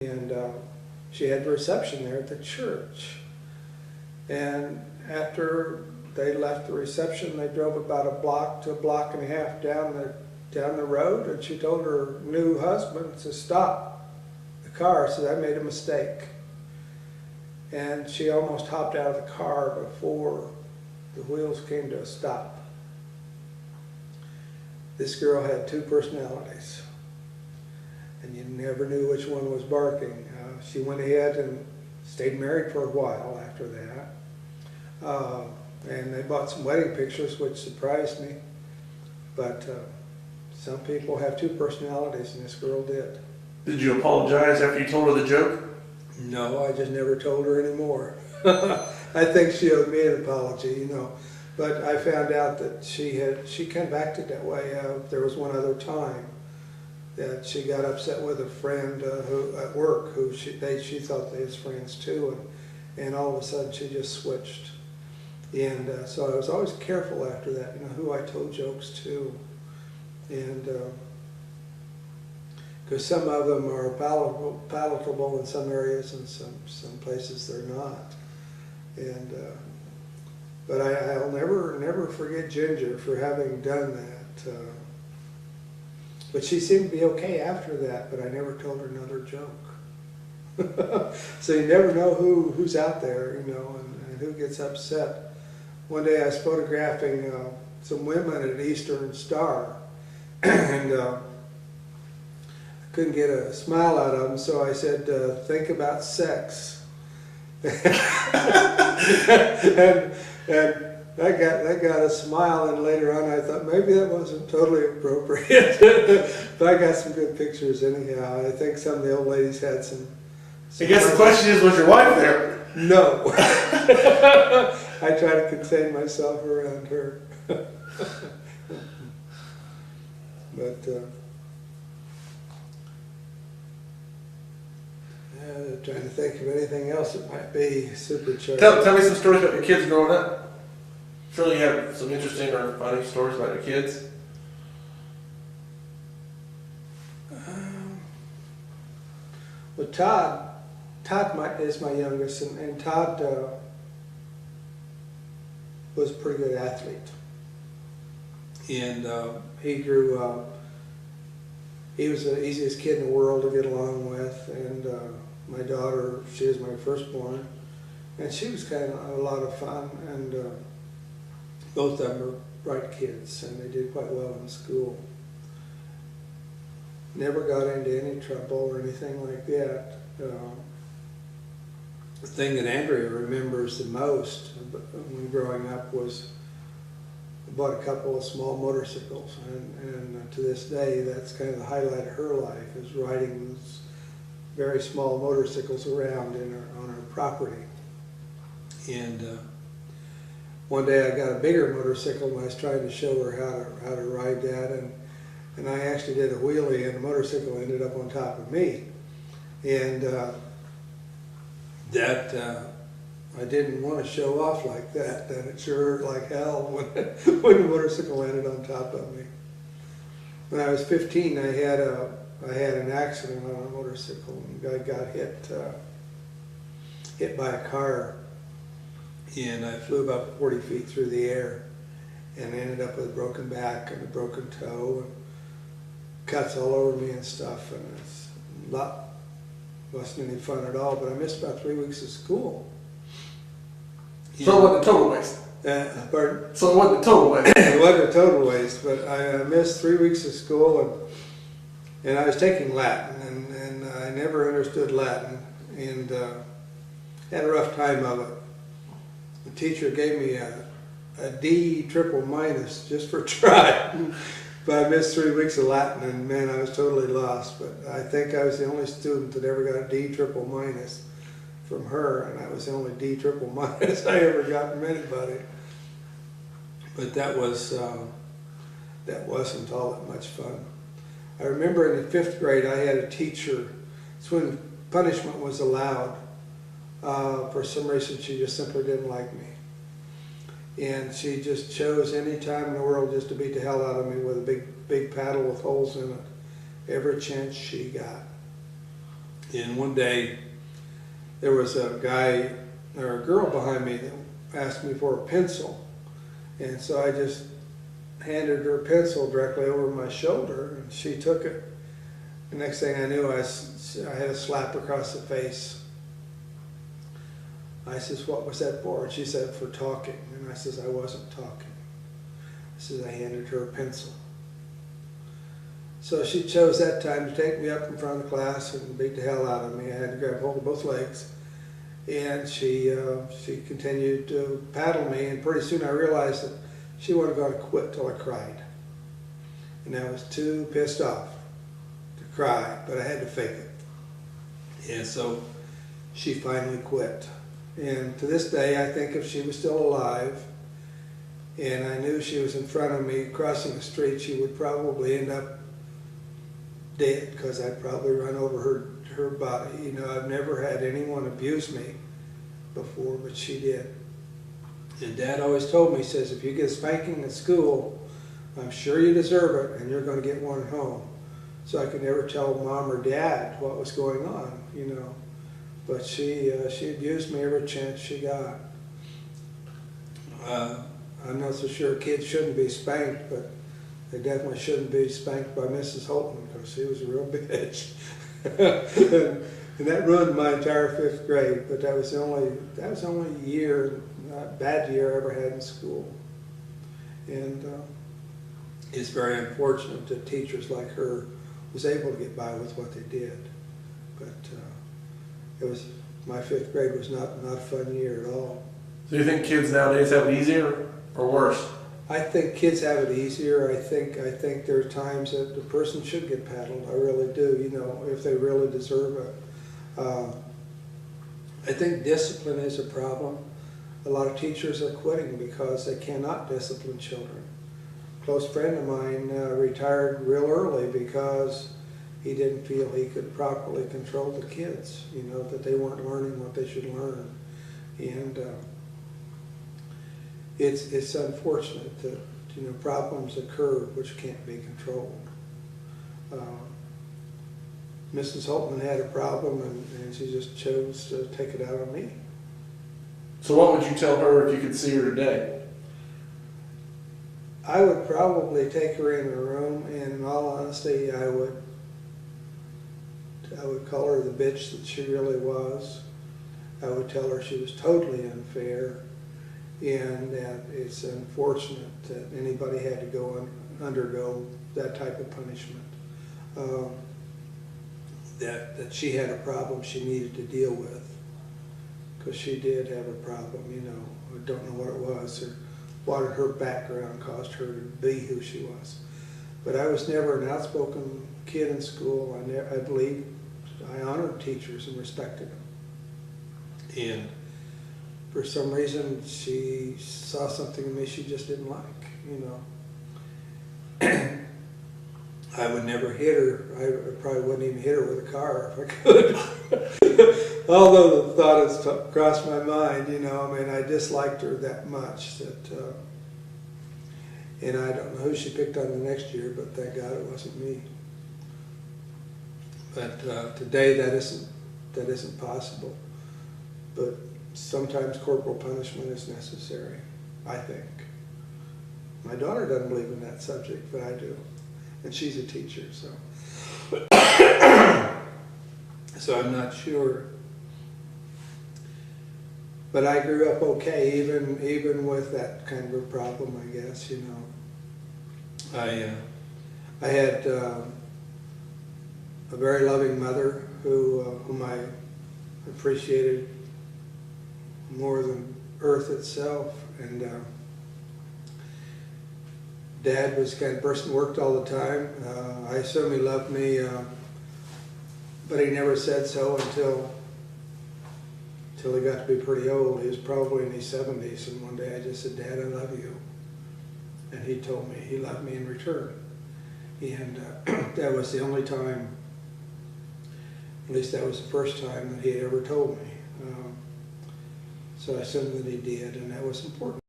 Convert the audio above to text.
and she had the reception there at the church. And after they left the reception, they drove about a block to a block and a half down the road, and she told her new husband to stop the car, so I made a mistake. And she almost hopped out of the car before the wheels came to a stop. This girl had two personalities, and you never knew which one was barking. She went ahead and stayed married for a while after that. And they bought some wedding pictures, which surprised me. But some people have two personalities, and this girl did. Did you apologize after you told her the joke? No, I just never told her anymore. I think she owed me an apology, you know. But I found out that she kind of acted that way. There was one other time that she got upset with a friend who at work who she thought they was friends too, and all of a sudden she just switched. And so I was always careful after that, you know, who I told jokes to, and because some of them are palatable in some areas, and some places they're not. And but I'll never forget Ginger for having done that. But she seemed to be okay after that, but I never told her another joke. So you never know who's out there, you know, and who gets upset. One day I was photographing some women at Eastern Star, and I couldn't get a smile out of them, so I said, think about sex. and that got a smile, and later on I thought maybe that wasn't totally appropriate. But I got some good pictures anyhow. I think some of the old ladies had some I guess the question is, was your wife there? No. I try to contain myself around her. But trying to think of anything else that might be supercharged. Tell me some stories about your kids growing up. Surely you have some interesting or funny stories about your kids. Well, Todd is my youngest, and Todd was a pretty good athlete. And he grew up, he was the easiest kid in the world to get along with, and my daughter, she was my firstborn, and she was kind of a lot of fun, and both of them were bright kids, and they did quite well in school. Never got into any trouble or anything like that. The thing that Andrea remembers the most when growing up was I bought a couple of small motorcycles, and to this day that's kind of the highlight of her life, is riding those very small motorcycles around on her property. And one day I got a bigger motorcycle, and I was trying to show her how to ride that, and I actually did a wheelie, and the motorcycle ended up on top of me. And I didn't want to show off like that, and it sure hurt like hell when the motorcycle landed on top of me. When I was 15, I had an accident on a motorcycle, and I got hit by a car, and I flew about 40 feet through the air, and ended up with a broken back and a broken toe, and cuts all over me and stuff, and it's wasn't any fun at all. But I missed about 3 weeks of school. So it wasn't a total waste. Pardon? So it wasn't a total waste. It wasn't a total waste, but I missed 3 weeks of school, and I was taking Latin, and I never understood Latin, and had a rough time of it. The teacher gave me a D triple minus just for trying. But I missed 3 weeks of Latin, and man, I was totally lost. But I think I was the only student that ever got a D triple minus from her, and that was the only D triple minus I ever got from anybody. But that wasn't all that much fun. I remember in the 5th grade, I had a teacher. It's when punishment was allowed. For some reason, she just simply didn't like me. And she just chose any time in the world just to beat the hell out of me with a big paddle with holes in it, every chance she got. And one day, there was a guy or a girl behind me that asked me for a pencil. And so I just handed her a pencil directly over my shoulder, and she took it. The next thing I knew, I had a slap across the face. I says, "What was that for?" And she said, "For talking." And I says, "I wasn't talking." I says, "I handed her a pencil." So she chose that time to take me up in front of the class and beat the hell out of me. I had to grab hold of both legs. And she continued to paddle me, and pretty soon I realized that she wasn't going to quit till I cried. And I was too pissed off to cry, but I had to fake it. And so she finally quit. And to this day, I think if she was still alive, and I knew she was in front of me crossing the street, she would probably end up dead, because I'd probably run over her body. You know, I've never had anyone abuse me before, but she did. And Dad always told me, he says, if you get a spanking at school, I'm sure you deserve it, and you're going to get one at home. So I could never tell Mom or Dad what was going on, you know. But she abused me every chance she got. I'm not so sure kids shouldn't be spanked, but they definitely shouldn't be spanked by Mrs. Holtman, because she was a real bitch. and that ruined my entire 5th grade. But that was the only year, bad year I ever had in school. And it's very unfortunate that teachers like her was able to get by with what they did. But my 5th grade was not a fun year at all. So you think kids nowadays have it easier or worse? I think kids have it easier. I think there are times that the person should get paddled. I really do, you know, if they really deserve it. I think discipline is a problem. A lot of teachers are quitting because they cannot discipline children. A close friend of mine retired real early because he didn't feel he could properly control the kids, you know, that they weren't learning what they should learn. And it's unfortunate that, you know, problems occur which can't be controlled. Mrs. Holtman had a problem, and she just chose to take it out on me. So what would you tell her if you could see her today? I would probably take her in a room, and in all honesty, I would call her the bitch that she really was. I would tell her she was totally unfair, and that it's unfortunate that anybody had to undergo that type of punishment. That she had a problem she needed to deal with, because she did have a problem, you know. I don't know what it was or what her background caused her to be who she was. But I was never an outspoken kid in school. I believe I honored teachers and respected them. And for some reason, she saw something in me she just didn't like, you know. I would never hit her. I probably wouldn't even hit her with a car if I could. Although the thought has crossed my mind, you know, I mean, I disliked her that much that, and I don't know who she picked on the next year, but thank God it wasn't me. But today that isn't possible. But sometimes corporal punishment is necessary, I think. My daughter doesn't believe in that subject, but I do. And she's a teacher, so. So I'm not sure. But I grew up okay, even with that kind of a problem, I guess, you know. I had a very loving mother whom I appreciated more than earth itself, and Dad was the kind of person who worked all the time. I assume he loved me, but he never said so until he got to be pretty old. He was probably in his 70s, and one day I just said, "Dad, I love you." And he told me he loved me in return. And that was the only time, at least that was the first time that he had ever told me. So I assumed that he did, and that was important.